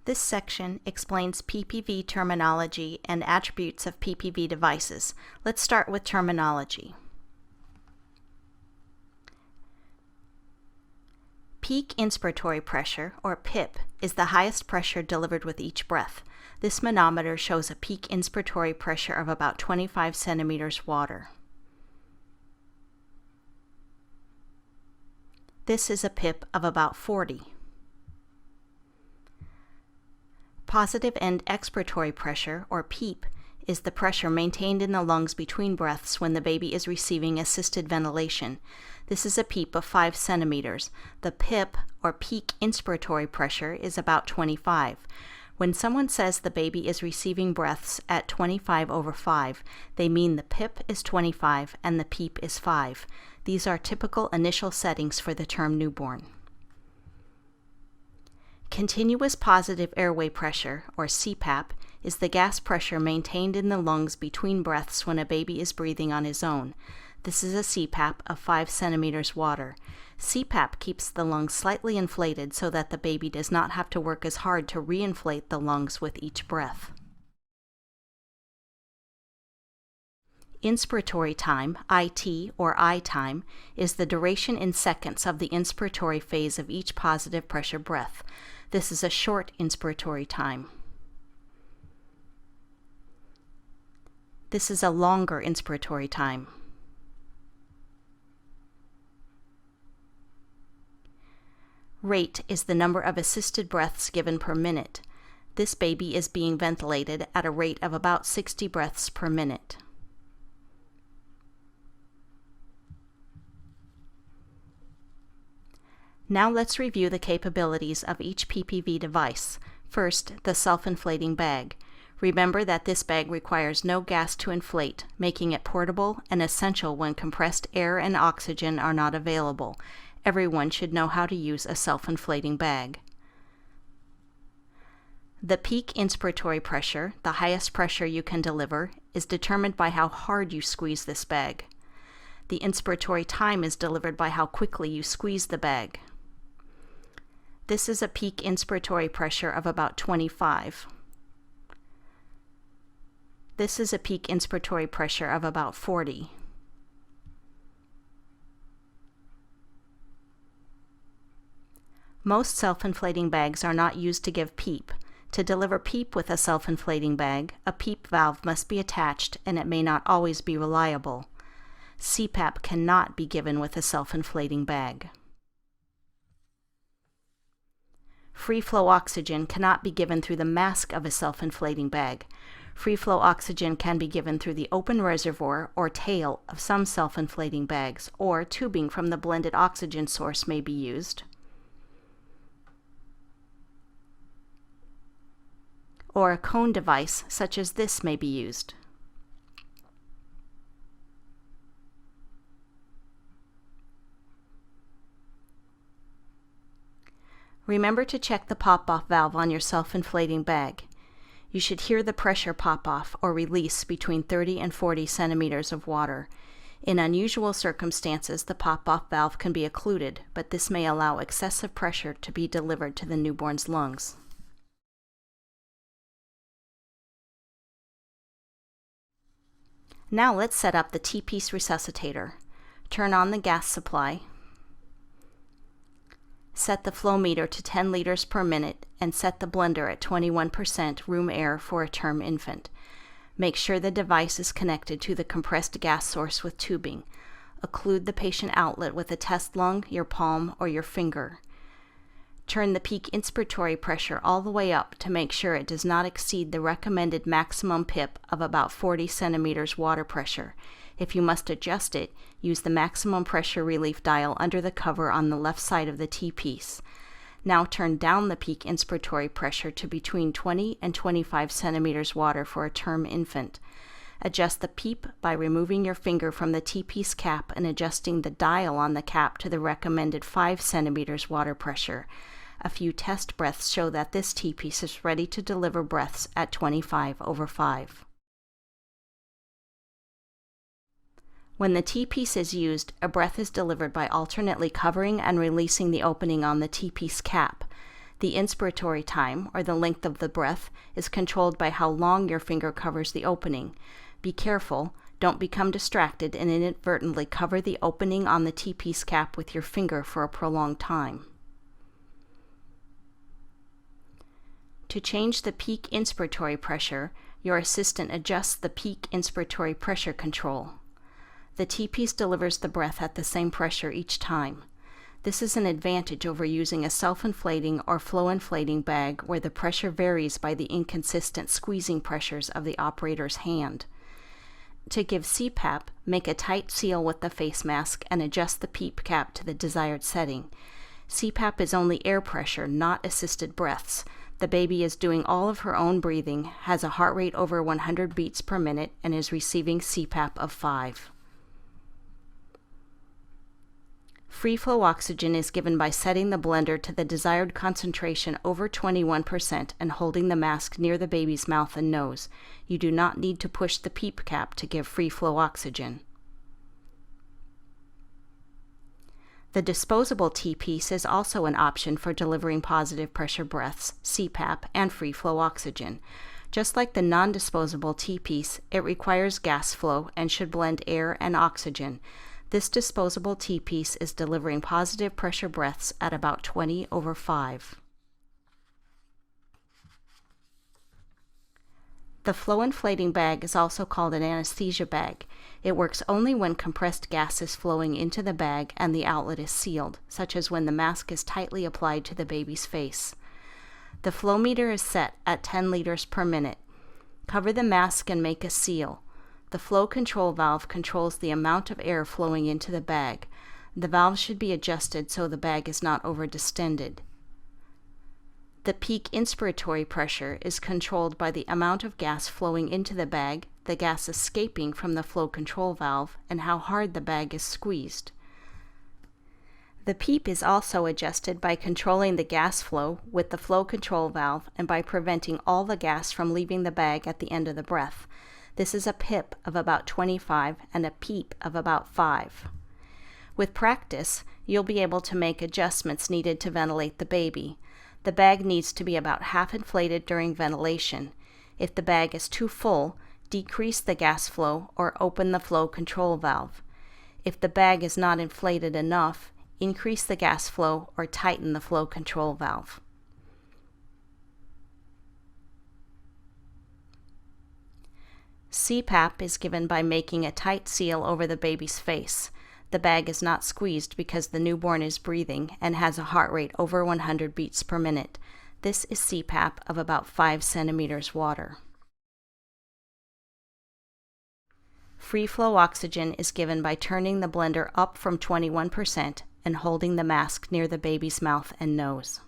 This section explains PPV terminology and attributes of PPV devices. Let's start with terminology. Peak inspiratory pressure, or PIP, is the highest pressure delivered with each breath. This manometer shows a peak inspiratory pressure of about 25 centimeters water. This is a PIP of about 40. Positive end expiratory pressure, or PEEP, is the pressure maintained in the lungs between breaths when the baby is receiving assisted ventilation. This is a PEEP of 5 centimeters. The PIP, or peak inspiratory pressure, is about 25. When someone says the baby is receiving breaths at 25/5, they mean the PIP is 25 and the PEEP is 5. These are typical initial settings for the term newborn. Continuous positive airway pressure, or CPAP, is the gas pressure maintained in the lungs between breaths when a baby is breathing on his own. This is a CPAP of 5 centimeters water. CPAP keeps the lungs slightly inflated so that the baby does not have to work as hard to reinflate the lungs with each breath. Inspiratory time, IT or I time, is the duration in seconds of the inspiratory phase of each positive pressure breath. This is a short inspiratory time. This is a longer inspiratory time. Rate is the number of assisted breaths given per minute. This baby is being ventilated at a rate of about 60 breaths per minute. Now let's review the capabilities of each PPV device. First, the self-inflating bag. Remember that this bag requires no gas to inflate, making it portable and essential when compressed air and oxygen are not available. Everyone should know how to use a self-inflating bag. The peak inspiratory pressure, the highest pressure you can deliver, is determined by how hard you squeeze this bag. The inspiratory time is delivered by how quickly you squeeze the bag. This is a peak inspiratory pressure of about 25. This is a peak inspiratory pressure of about 40. Most self-inflating bags are not used to give PEEP. To deliver PEEP with a self-inflating bag, a PEEP valve must be attached and it may not always be reliable. CPAP cannot be given with a self-inflating bag. Free flow oxygen cannot be given through the mask of a self-inflating bag. Free flow oxygen can be given through the open reservoir or tail of some self-inflating bags, or tubing from the blended oxygen source may be used. Or a cone device such as this may be used. Remember to check the pop-off valve on your self-inflating bag. You should hear the pressure pop-off or release between 30 and 40 centimeters of water. In unusual circumstances, the pop-off valve can be occluded, but this may allow excessive pressure to be delivered to the newborn's lungs. Now let's set up the T-piece resuscitator. Turn on the gas supply. Set the flow meter to 10 liters per minute and set the blender at 21% room air for a term infant. Make sure the device is connected to the compressed gas source with tubing. Occlude the patient outlet with a test lung, your palm, or your finger. Turn the peak inspiratory pressure all the way up to make sure it does not exceed the recommended maximum PIP of about 40 centimeters water pressure. If you must adjust it, use the maximum pressure relief dial under the cover on the left side of the T-piece. Now turn down the peak inspiratory pressure to between 20 and 25 centimeters water for a term infant. Adjust the PEEP by removing your finger from the T-piece cap and adjusting the dial on the cap to the recommended 5 centimeters water pressure. A few test breaths show that this T-piece is ready to deliver breaths at 25/5. When the T-piece is used, a breath is delivered by alternately covering and releasing the opening on the T-piece cap. The inspiratory time, or the length of the breath, is controlled by how long your finger covers the opening. Be careful, don't become distracted and inadvertently cover the opening on the T-piece cap with your finger for a prolonged time. To change the peak inspiratory pressure, your assistant adjusts the peak inspiratory pressure control. The T-piece delivers the breath at the same pressure each time. This is an advantage over using a self-inflating or flow-inflating bag where the pressure varies by the inconsistent squeezing pressures of the operator's hand. To give CPAP, make a tight seal with the face mask and adjust the PEEP cap to the desired setting. CPAP is only air pressure, not assisted breaths. The baby is doing all of her own breathing, has a heart rate over 100 beats per minute, and is receiving CPAP of 5. Free flow oxygen is given by setting the blender to the desired concentration over 21% and holding the mask near the baby's mouth and nose. You do not need to push the PEEP cap to give free flow oxygen. The disposable T-piece is also an option for delivering positive pressure breaths, CPAP, and free flow oxygen. Just like the non-disposable T-piece, it requires gas flow and should blend air and oxygen. This disposable T-piece is delivering positive pressure breaths at about 20/5. The flow inflating bag is also called an anesthesia bag. It works only when compressed gas is flowing into the bag and the outlet is sealed, such as when the mask is tightly applied to the baby's face. The flow meter is set at 10 liters per minute. Cover the mask and make a seal. The flow control valve controls the amount of air flowing into the bag. The valve should be adjusted so the bag is not over-distended. The peak inspiratory pressure is controlled by the amount of gas flowing into the bag, the gas escaping from the flow control valve, and how hard the bag is squeezed. The PEEP is also adjusted by controlling the gas flow with the flow control valve and by preventing all the gas from leaving the bag at the end of the breath. This is a PIP of about 25 and a PEEP of about 5. With practice, you'll be able to make adjustments needed to ventilate the baby. The bag needs to be about half inflated during ventilation. If the bag is too full, decrease the gas flow or open the flow control valve. If the bag is not inflated enough, increase the gas flow or tighten the flow control valve. CPAP is given by making a tight seal over the baby's face. The bag is not squeezed because the newborn is breathing and has a heart rate over 100 beats per minute. This is CPAP of about 5 centimeters water. Free flow oxygen is given by turning the blender up from 21% and holding the mask near the baby's mouth and nose.